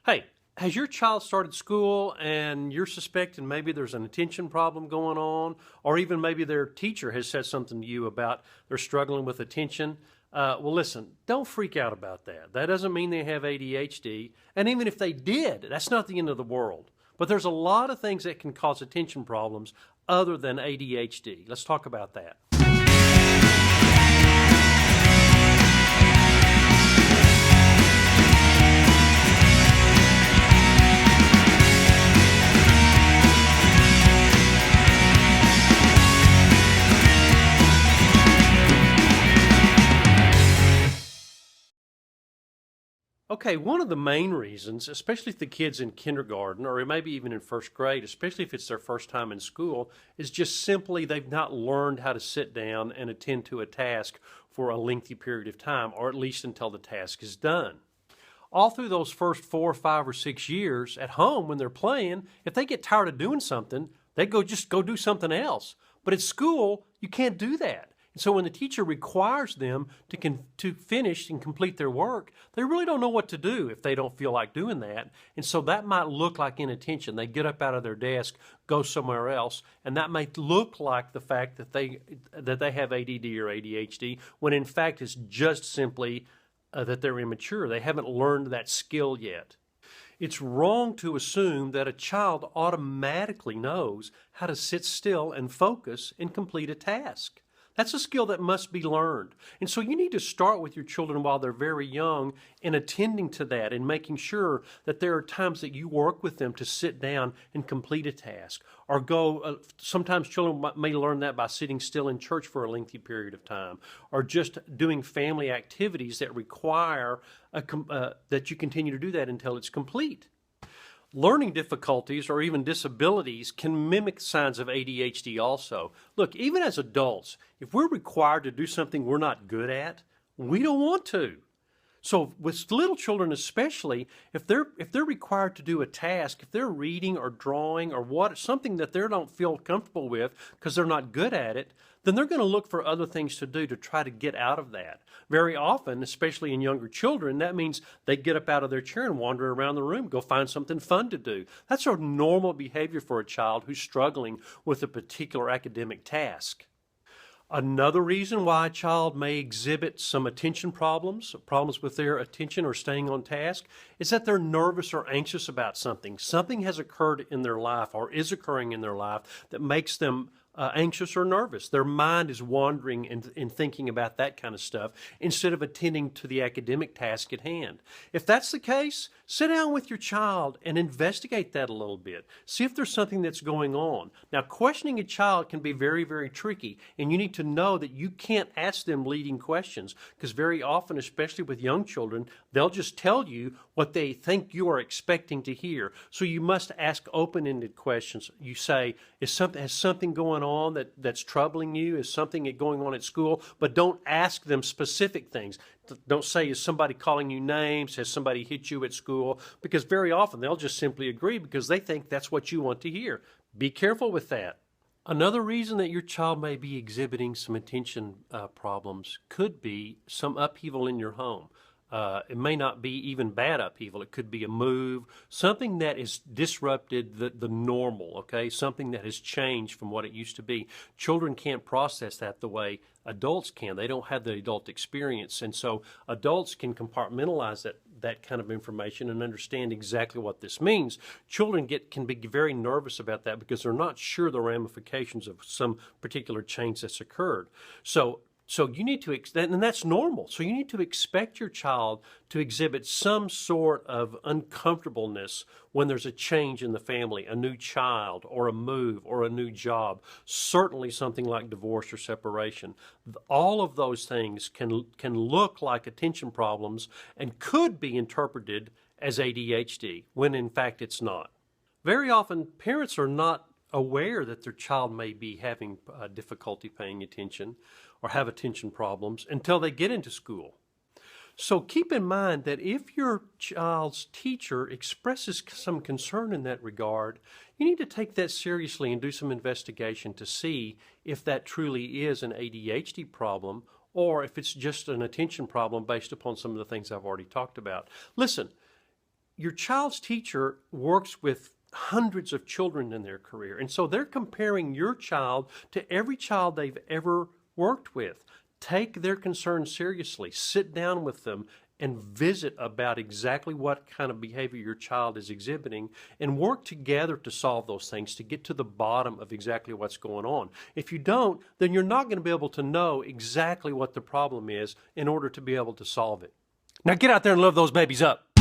Hey, has your child started school and you're suspecting maybe there's an attention problem going on, or even maybe their teacher has said something to you about they're struggling with attention? Well, listen, don't freak out about that. That doesn't mean they have ADHD. And even if they did, that's not the end of the world. But there's a lot of things that can cause attention problems other than ADHD. Let's talk about that. Okay, one of the main reasons, especially if the kid's in kindergarten or maybe even in first grade, especially if it's their first time in school, is just simply they've not learned how to sit down and attend to a task for a lengthy period of time, or at least until the task is done. All through those first 4, 5, or 6 years at home when they're playing, if they get tired of doing something, they just go do something else. But at school, you can't do that. And so when the teacher requires them to finish and complete their work, they really don't know what to do if they don't feel like doing that. And so that might look like inattention. They get up out of their desk, go somewhere else, and that may look like the fact that they have ADD or ADHD, when in fact it's just simply that they're immature. They haven't learned that skill yet. It's wrong to assume that a child automatically knows how to sit still and focus and complete a task. That's a skill that must be learned. And so you need to start with your children while they're very young and attending to that and making sure that there are times that you work with them to sit down and complete a task. Or sometimes children may learn that by sitting still in church for a lengthy period of time, or just doing family activities that require that you continue to do that until it's complete. Learning difficulties or even disabilities can mimic signs of ADHD also. Look, even as adults, if we're required to do something we're not good at, we don't want to. So with little children especially, if they're required to do a task, if they're reading or drawing or something that they don't feel comfortable with because they're not good at it, then they're going to look for other things to do to try to get out of that. Very often, especially in younger children, that means they get up out of their chair and wander around the room, go find something fun to do. That's a normal behavior for a child who's struggling with a particular academic task. Another reason why a child may exhibit some attention problems with their attention or staying on task, is that they're nervous or anxious about something. Something has occurred in their life or is occurring in their life that makes them anxious or nervous. Their mind is wandering and thinking about that kind of stuff instead of attending to the academic task at hand. If that's the case, sit down with your child and investigate that a little bit. See if there's something that's going on. Now, questioning a child can be very, very tricky, and you need to know that you can't ask them leading questions, because very often, especially with young children, they'll just tell you what they think you are expecting to hear. So you must ask open-ended questions. You say, has something going on that's troubling you? Is something going on at school? But don't ask them specific things. Don't say, is somebody calling you names? Has somebody hit you at school? Because very often they'll just simply agree because they think that's what you want to hear. Be careful with that. Another reason that your child may be exhibiting some attention problems could be some upheaval in your home. It may not be even bad upheaval. It could be a move, something that has disrupted the normal, okay? Something that has changed from what it used to be. Children can't process that the way adults can. They don't have the adult experience. And so adults can compartmentalize that kind of information and understand exactly what this means. Children can be very nervous about that because they're not sure the ramifications of some particular change that's occurred. So you need to, and that's normal. So you need to expect your child to exhibit some sort of uncomfortableness when there's a change in the family, a new child or a move or a new job, certainly something like divorce or separation. All of those things can look like attention problems and could be interpreted as ADHD, when in fact it's not. Very often parents are not aware that their child may be having difficulty paying attention or have attention problems until they get into school. So keep in mind that if your child's teacher expresses some concern in that regard, you need to take that seriously and do some investigation to see if that truly is an ADHD problem or if it's just an attention problem based upon some of the things I've already talked about. Listen, your child's teacher works with hundreds of children in their career. And so they're comparing your child to every child they've ever worked with. Take their concerns seriously. Sit down with them and visit about exactly what kind of behavior your child is exhibiting and work together to solve those things, to get to the bottom of exactly what's going on. If you don't, then you're not going to be able to know exactly what the problem is in order to be able to solve it. Now get out there and love those babies up.